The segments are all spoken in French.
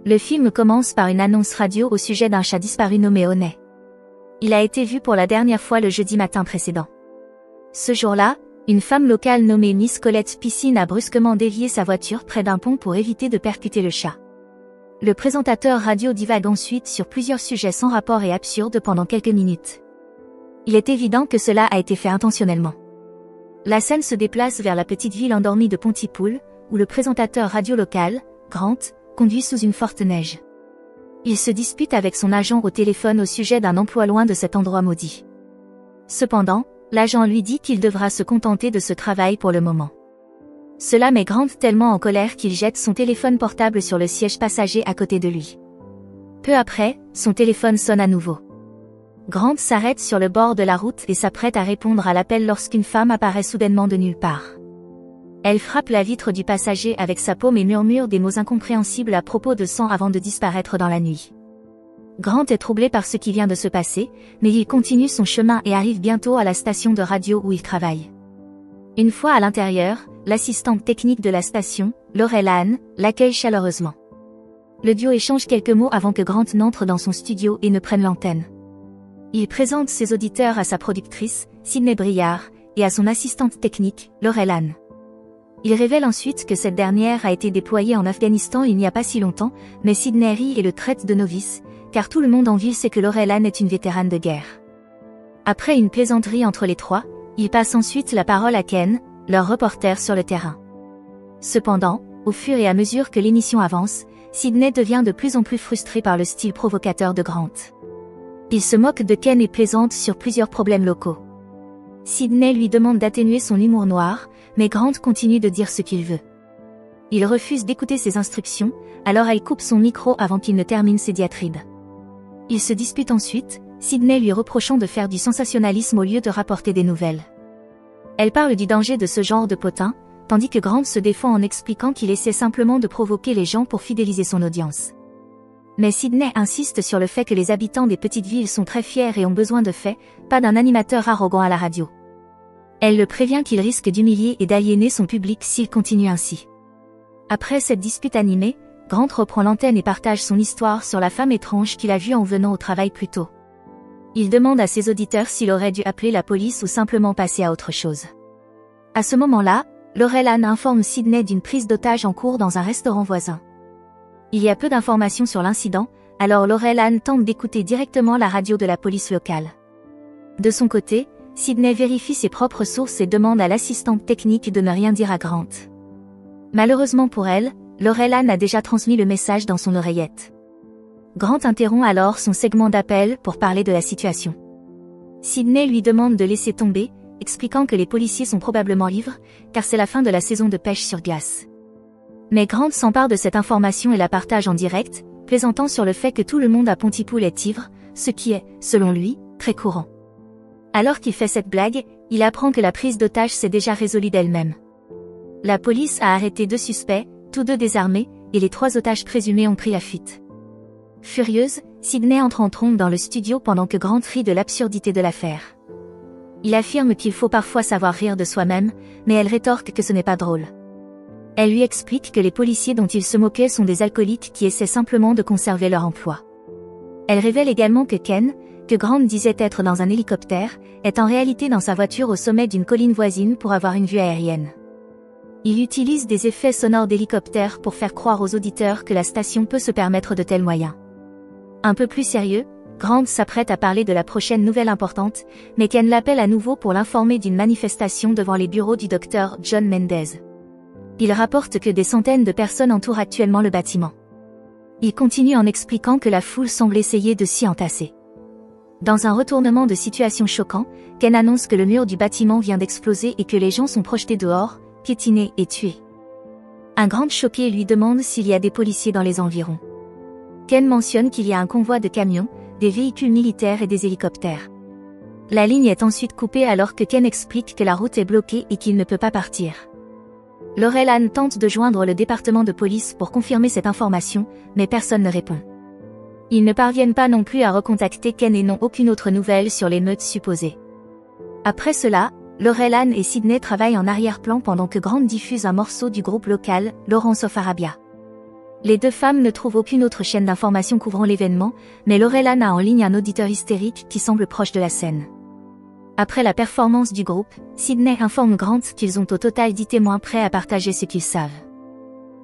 Le film commence par une annonce radio au sujet d'un chat disparu nommé Honey. Il a été vu pour la dernière fois le jeudi matin précédent. Ce jour-là, une femme locale nommée Miss Colette Piscine a brusquement dévié sa voiture près d'un pont pour éviter de percuter le chat. Le présentateur radio divague ensuite sur plusieurs sujets sans rapport et absurdes pendant quelques minutes. Il est évident que cela a été fait intentionnellement. La scène se déplace vers la petite ville endormie de Pontypool, où le présentateur radio local, Grant, conduit sous une forte neige. Il se dispute avec son agent au téléphone au sujet d'un emploi loin de cet endroit maudit. Cependant, l'agent lui dit qu'il devra se contenter de ce travail pour le moment. Cela met Grant tellement en colère qu'il jette son téléphone portable sur le siège passager à côté de lui. Peu après, son téléphone sonne à nouveau. Grant s'arrête sur le bord de la route et s'apprête à répondre à l'appel lorsqu'une femme apparaît soudainement de nulle part. Elle frappe la vitre du passager avec sa paume et murmure des mots incompréhensibles à propos de sang avant de disparaître dans la nuit. Grant est troublé par ce qui vient de se passer, mais il continue son chemin et arrive bientôt à la station de radio où il travaille. Une fois à l'intérieur, l'assistante technique de la station, Laurel Ann, l'accueille chaleureusement. Le duo échange quelques mots avant que Grant n'entre dans son studio et ne prenne l'antenne. Il présente ses auditeurs à sa productrice, Sydney Briard, et à son assistante technique, Laurel Ann. Il révèle ensuite que cette dernière a été déployée en Afghanistan il n'y a pas si longtemps, mais Sydney rit et le traite de novice, car tout le monde en ville sait que Laurel Ann est une vétérane de guerre. Après une plaisanterie entre les trois, il passe ensuite la parole à Ken, leur reporter sur le terrain. Cependant, au fur et à mesure que l'émission avance, Sydney devient de plus en plus frustré par le style provocateur de Grant. Il se moque de Ken et plaisante sur plusieurs problèmes locaux. Sydney lui demande d'atténuer son humour noir, mais Grant continue de dire ce qu'il veut. Il refuse d'écouter ses instructions, alors elle coupe son micro avant qu'il ne termine ses diatribes. Ils se disputent ensuite, Sydney lui reprochant de faire du sensationnalisme au lieu de rapporter des nouvelles. Elle parle du danger de ce genre de potin, tandis que Grant se défend en expliquant qu'il essaie simplement de provoquer les gens pour fidéliser son audience. Mais Sydney insiste sur le fait que les habitants des petites villes sont très fiers et ont besoin de faits, pas d'un animateur arrogant à la radio. Elle le prévient qu'il risque d'humilier et d'aliéner son public s'il continue ainsi. Après cette dispute animée, Grant reprend l'antenne et partage son histoire sur la femme étrange qu'il a vue en venant au travail plus tôt. Il demande à ses auditeurs s'il aurait dû appeler la police ou simplement passer à autre chose. À ce moment-là, Laurel Ann informe Sydney d'une prise d'otage en cours dans un restaurant voisin. Il y a peu d'informations sur l'incident, alors Laurel Ann tente d'écouter directement la radio de la police locale. De son côté, Sydney vérifie ses propres sources et demande à l'assistante technique de ne rien dire à Grant. Malheureusement pour elle, Laurel Ann a déjà transmis le message dans son oreillette. Grant interrompt alors son segment d'appel pour parler de la situation. Sydney lui demande de laisser tomber, expliquant que les policiers sont probablement ivres, car c'est la fin de la saison de pêche sur glace. Mais Grant s'empare de cette information et la partage en direct, plaisantant sur le fait que tout le monde à Pontypool est ivre, ce qui est, selon lui, très courant. Alors qu'il fait cette blague, il apprend que la prise d'otage s'est déjà résolue d'elle-même. La police a arrêté 2 suspects, tous 2 désarmés, et les 3 otages présumés ont pris la fuite. Furieuse, Sydney entre en trompe dans le studio pendant que Grant rit de l'absurdité de l'affaire. Il affirme qu'il faut parfois savoir rire de soi-même, mais elle rétorque que ce n'est pas drôle. Elle lui explique que les policiers dont il se moquait sont des alcooliques qui essaient simplement de conserver leur emploi. Elle révèle également que Ken, que Grant disait être dans un hélicoptère, est en réalité dans sa voiture au sommet d'une colline voisine pour avoir une vue aérienne. Il utilise des effets sonores d'hélicoptère pour faire croire aux auditeurs que la station peut se permettre de tels moyens. Un peu plus sérieux, Grant s'apprête à parler de la prochaine nouvelle importante, mais Ken l'appelle à nouveau pour l'informer d'une manifestation devant les bureaux du docteur John Mendez. Il rapporte que des centaines de personnes entourent actuellement le bâtiment. Il continue en expliquant que la foule semble essayer de s'y entasser. Dans un retournement de situation choquant, Ken annonce que le mur du bâtiment vient d'exploser et que les gens sont projetés dehors, piétinés et tués. Un Grant choqué lui demande s'il y a des policiers dans les environs. Ken mentionne qu'il y a un convoi de camions, des véhicules militaires et des hélicoptères. La ligne est ensuite coupée alors que Ken explique que la route est bloquée et qu'il ne peut pas partir. Laurel Ann tente de joindre le département de police pour confirmer cette information, mais personne ne répond. Ils ne parviennent pas non plus à recontacter Ken et n'ont aucune autre nouvelle sur les meutes supposées. Après cela, Laurel Ann et Sydney travaillent en arrière-plan pendant que Grant diffuse un morceau du groupe local, Lawrence of Arabia. Les deux femmes ne trouvent aucune autre chaîne d'information couvrant l'événement, mais Laurel Ann a en ligne un auditeur hystérique qui semble proche de la scène. Après la performance du groupe, Sydney informe Grant qu'ils ont au total 10 témoins prêts à partager ce qu'ils savent.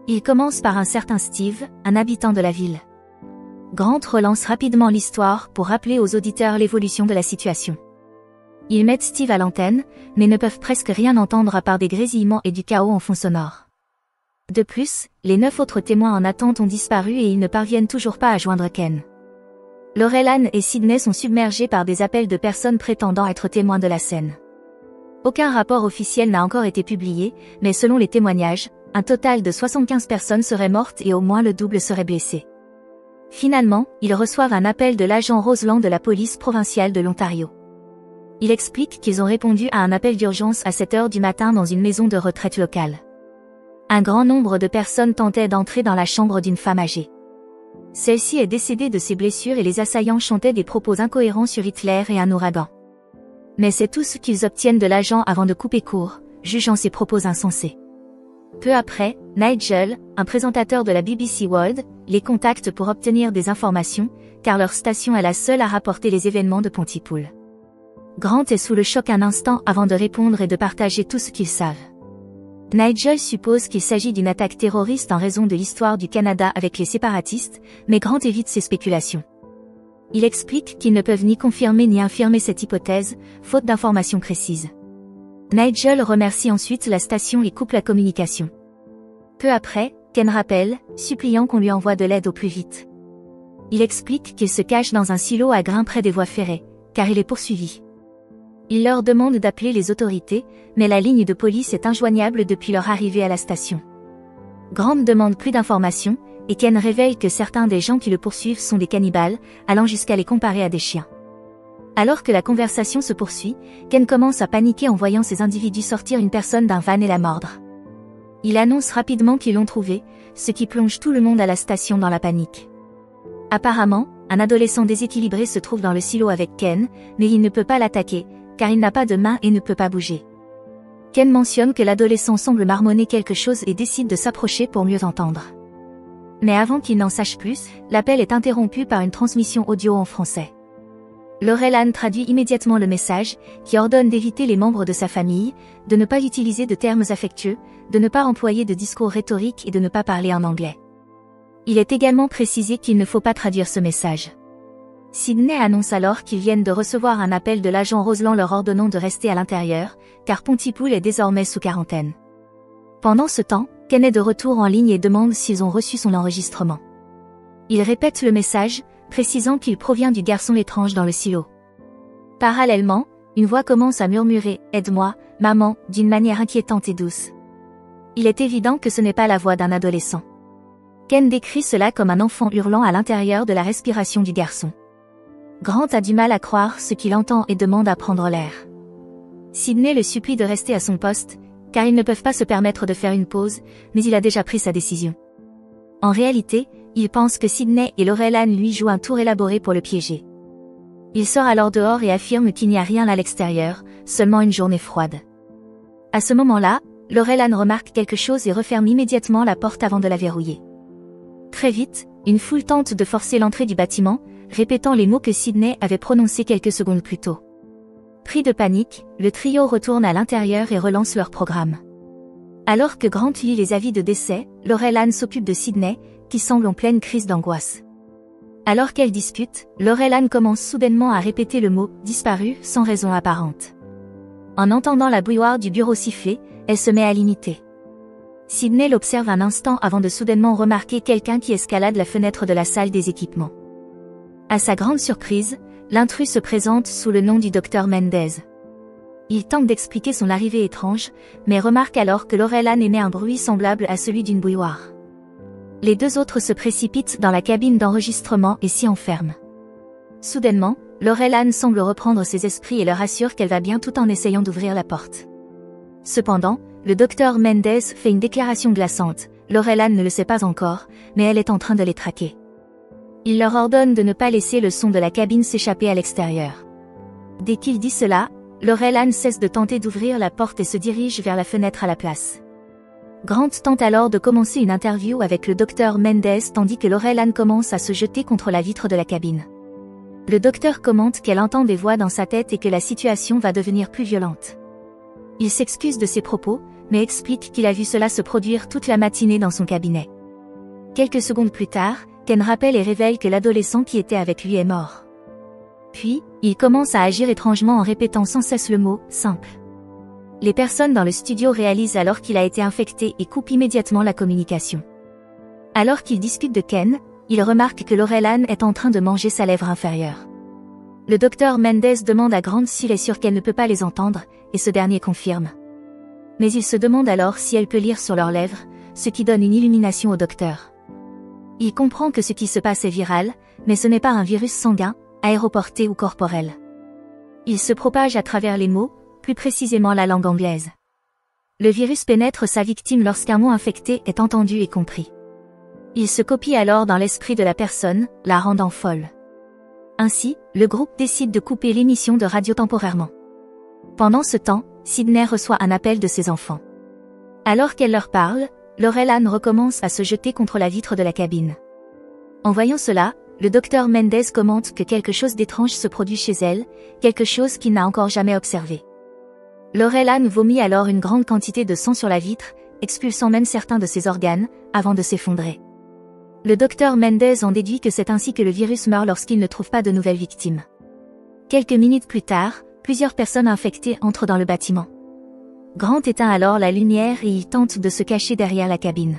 Il commence par un certain Steve, un habitant de la ville. Grant relance rapidement l'histoire pour rappeler aux auditeurs l'évolution de la situation. Ils mettent Steve à l'antenne, mais ne peuvent presque rien entendre à part des grésillements et du chaos en fond sonore. De plus, les 9 autres témoins en attente ont disparu et ils ne parviennent toujours pas à joindre Ken. Laurel Ann et Sydney sont submergés par des appels de personnes prétendant être témoins de la scène. Aucun rapport officiel n'a encore été publié, mais selon les témoignages, un total de 75 personnes seraient mortes et au moins le double serait blessé. Finalement, ils reçoivent un appel de l'agent Roseland de la police provinciale de l'Ontario. Il explique qu'ils ont répondu à un appel d'urgence à 7 heures du matin dans une maison de retraite locale. Un grand nombre de personnes tentaient d'entrer dans la chambre d'une femme âgée. Celle-ci est décédée de ses blessures et les assaillants chantaient des propos incohérents sur Hitler et un ouragan. Mais c'est tout ce qu'ils obtiennent de l'agent avant de couper court, jugeant ses propos insensés. Peu après, Nigel, un présentateur de la BBC World, les contacte pour obtenir des informations, car leur station est la seule à rapporter les événements de Pontypool. Grant est sous le choc un instant avant de répondre et de partager tout ce qu'ils savent. Nigel suppose qu'il s'agit d'une attaque terroriste en raison de l'histoire du Canada avec les séparatistes, mais Grant évite ces spéculations. Il explique qu'ils ne peuvent ni confirmer ni infirmer cette hypothèse, faute d'informations précises. Nigel remercie ensuite la station et coupe la communication. Peu après, Ken rappelle, suppliant qu'on lui envoie de l'aide au plus vite. Il explique qu'il se cache dans un silo à grains près des voies ferrées, car il est poursuivi. Il leur demande d'appeler les autorités, mais la ligne de police est injoignable depuis leur arrivée à la station. Grant demande plus d'informations, et Ken révèle que certains des gens qui le poursuivent sont des cannibales, allant jusqu'à les comparer à des chiens. Alors que la conversation se poursuit, Ken commence à paniquer en voyant ces individus sortir une personne d'un van et la mordre. Il annonce rapidement qu'ils l'ont trouvé, ce qui plonge tout le monde à la station dans la panique. Apparemment, un adolescent déséquilibré se trouve dans le silo avec Ken, mais il ne peut pas l'attaquer, car il n'a pas de main et ne peut pas bouger. Ken mentionne que l'adolescent semble marmonner quelque chose et décide de s'approcher pour mieux entendre. Mais avant qu'il n'en sache plus, l'appel est interrompu par une transmission audio en français. Laurel Ann traduit immédiatement le message, qui ordonne d'éviter les membres de sa famille, de ne pas utiliser de termes affectueux, de ne pas employer de discours rhétoriques et de ne pas parler en anglais. Il est également précisé qu'il ne faut pas traduire ce message. Sydney annonce alors qu'ils viennent de recevoir un appel de l'agent Roseland leur ordonnant de rester à l'intérieur, car Pontypool est désormais sous quarantaine. Pendant ce temps, Ken est de retour en ligne et demande s'ils ont reçu son enregistrement. Il répète le message, précisant qu'il provient du garçon étrange dans le silo. Parallèlement, une voix commence à murmurer « Aide-moi, maman » d'une manière inquiétante et douce. Il est évident que ce n'est pas la voix d'un adolescent. Ken décrit cela comme un enfant hurlant à l'intérieur de la respiration du garçon. Grant a du mal à croire ce qu'il entend et demande à prendre l'air. Sydney le supplie de rester à son poste, car ils ne peuvent pas se permettre de faire une pause, mais il a déjà pris sa décision. En réalité, il pense que Sydney et Laurel Ann lui jouent un tour élaboré pour le piéger. Il sort alors dehors et affirme qu'il n'y a rien à l'extérieur, seulement une journée froide. À ce moment-là, Laurel Ann remarque quelque chose et referme immédiatement la porte avant de la verrouiller. Très vite, une foule tente de forcer l'entrée du bâtiment, répétant les mots que Sydney avait prononcés quelques secondes plus tôt. Pris de panique, le trio retourne à l'intérieur et relance leur programme. Alors que Grant lit les avis de décès, Laurel Ann s'occupe de Sydney, qui semble en pleine crise d'angoisse. Alors qu'elle dispute, Laurel Ann commence soudainement à répéter le mot « disparu » sans raison apparente. En entendant la bouilloire du bureau siffler, elle se met à l'imiter. Sydney l'observe un instant avant de soudainement remarquer quelqu'un qui escalade la fenêtre de la salle des équipements. À sa grande surprise, l'intrus se présente sous le nom du docteur Mendez. Il tente d'expliquer son arrivée étrange, mais remarque alors que Laurel Ann émet un bruit semblable à celui d'une bouilloire. Les deux autres se précipitent dans la cabine d'enregistrement et s'y enferment. Soudainement, Laurel Ann semble reprendre ses esprits et leur assure qu'elle va bien tout en essayant d'ouvrir la porte. Cependant, le docteur Mendez fait une déclaration glaçante. Laurel Ann ne le sait pas encore, mais elle est en train de les traquer. Il leur ordonne de ne pas laisser le son de la cabine s'échapper à l'extérieur. Dès qu'il dit cela, Laurel Ann cesse de tenter d'ouvrir la porte et se dirige vers la fenêtre à la place. Grant tente alors de commencer une interview avec le docteur Mendez tandis que Laurel-Ann commence à se jeter contre la vitre de la cabine. Le docteur commente qu'elle entend des voix dans sa tête et que la situation va devenir plus violente. Il s'excuse de ses propos, mais explique qu'il a vu cela se produire toute la matinée dans son cabinet. Quelques secondes plus tard, Ken rappelle et révèle que l'adolescent qui était avec lui est mort. Puis, il commence à agir étrangement en répétant sans cesse le mot « simple ». Les personnes dans le studio réalisent alors qu'il a été infecté et coupent immédiatement la communication. Alors qu'ils discutent de Ken, ils remarquent que Laurel-Ann est en train de manger sa lèvre inférieure. Le docteur Mendez demande à Grant s'il est sûr qu'elle ne peut pas les entendre, et ce dernier confirme. Mais il se demande alors si elle peut lire sur leurs lèvres, ce qui donne une illumination au docteur. Il comprend que ce qui se passe est viral, mais ce n'est pas un virus sanguin, aéroporté ou corporel. Il se propage à travers les mots, plus précisément la langue anglaise. Le virus pénètre sa victime lorsqu'un mot infecté est entendu et compris. Il se copie alors dans l'esprit de la personne, la rendant folle. Ainsi, le groupe décide de couper l'émission de radio temporairement. Pendant ce temps, Sydney reçoit un appel de ses enfants. Alors qu'elle leur parle, Laurel-Ann recommence à se jeter contre la vitre de la cabine. En voyant cela, le docteur Mendez commente que quelque chose d'étrange se produit chez elle, quelque chose qu'il n'a encore jamais observé. Laurel-Ann vomit alors une grande quantité de sang sur la vitre, expulsant même certains de ses organes, avant de s'effondrer. Le docteur Mendez en déduit que c'est ainsi que le virus meurt lorsqu'il ne trouve pas de nouvelles victimes. Quelques minutes plus tard, plusieurs personnes infectées entrent dans le bâtiment. Grant éteint alors la lumière et ils tentent de se cacher derrière la cabine.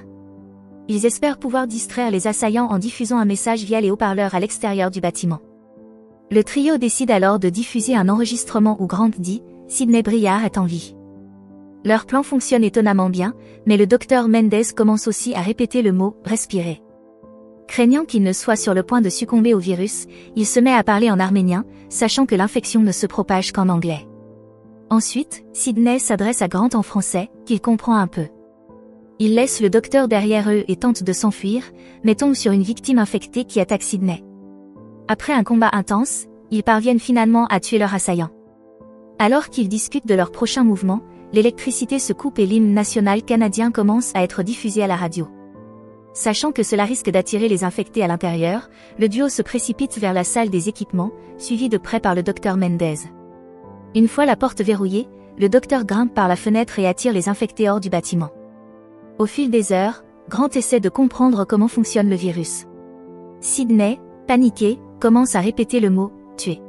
Ils espèrent pouvoir distraire les assaillants en diffusant un message via les haut-parleurs à l'extérieur du bâtiment. Le trio décide alors de diffuser un enregistrement où Grant dit « Sydney Briard est en vie ». Leur plan fonctionne étonnamment bien, mais le docteur Mendez commence aussi à répéter le mot « respirer ». Craignant qu'il ne soit sur le point de succomber au virus, il se met à parler en arménien, sachant que l'infection ne se propage qu'en anglais. Ensuite, Sydney s'adresse à Grant en français, qu'il comprend un peu. Il laisse le docteur derrière eux et tente de s'enfuir, mais tombe sur une victime infectée qui attaque Sydney. Après un combat intense, ils parviennent finalement à tuer leur assaillant. Alors qu'ils discutent de leur prochain mouvement, l'électricité se coupe et l'hymne national canadien commence à être diffusé à la radio. Sachant que cela risque d'attirer les infectés à l'intérieur, le duo se précipite vers la salle des équipements, suivi de près par le docteur Mendez. Une fois la porte verrouillée, le docteur grimpe par la fenêtre et attire les infectés hors du bâtiment. Au fil des heures, Grant essaie de comprendre comment fonctionne le virus. Sydney, paniquée, commence à répéter le mot « tuer ».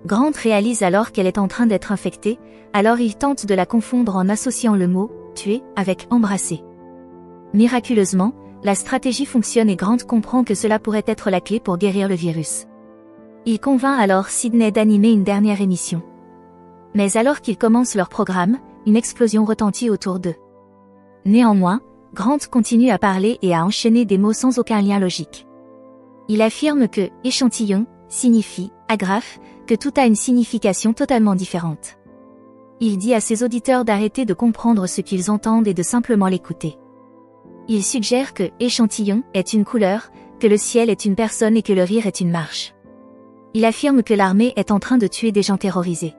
Grant réalise alors qu'elle est en train d'être infectée, alors il tente de la confondre en associant le mot « tuer » avec « embrasser ». Miraculeusement, la stratégie fonctionne et Grant comprend que cela pourrait être la clé pour guérir le virus. Il convainc alors Sydney d'animer une dernière émission. Mais alors qu'ils commencent leur programme, une explosion retentit autour d'eux. Néanmoins, Grant continue à parler et à enchaîner des mots sans aucun lien logique. Il affirme que « échantillon » signifie « agrafe », que tout a une signification totalement différente. Il dit à ses auditeurs d'arrêter de comprendre ce qu'ils entendent et de simplement l'écouter. Il suggère que « échantillon » est une couleur, que le ciel est une personne et que le rire est une marche. Il affirme que l'armée est en train de tuer des gens terrorisés.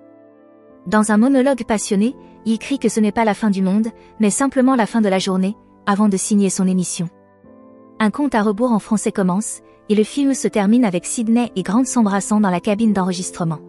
Dans un monologue passionné, il crie que ce n'est pas la fin du monde, mais simplement la fin de la journée, avant de signer son émission. Un compte à rebours en français commence, et le film se termine avec Sydney et Grant s'embrassant dans la cabine d'enregistrement.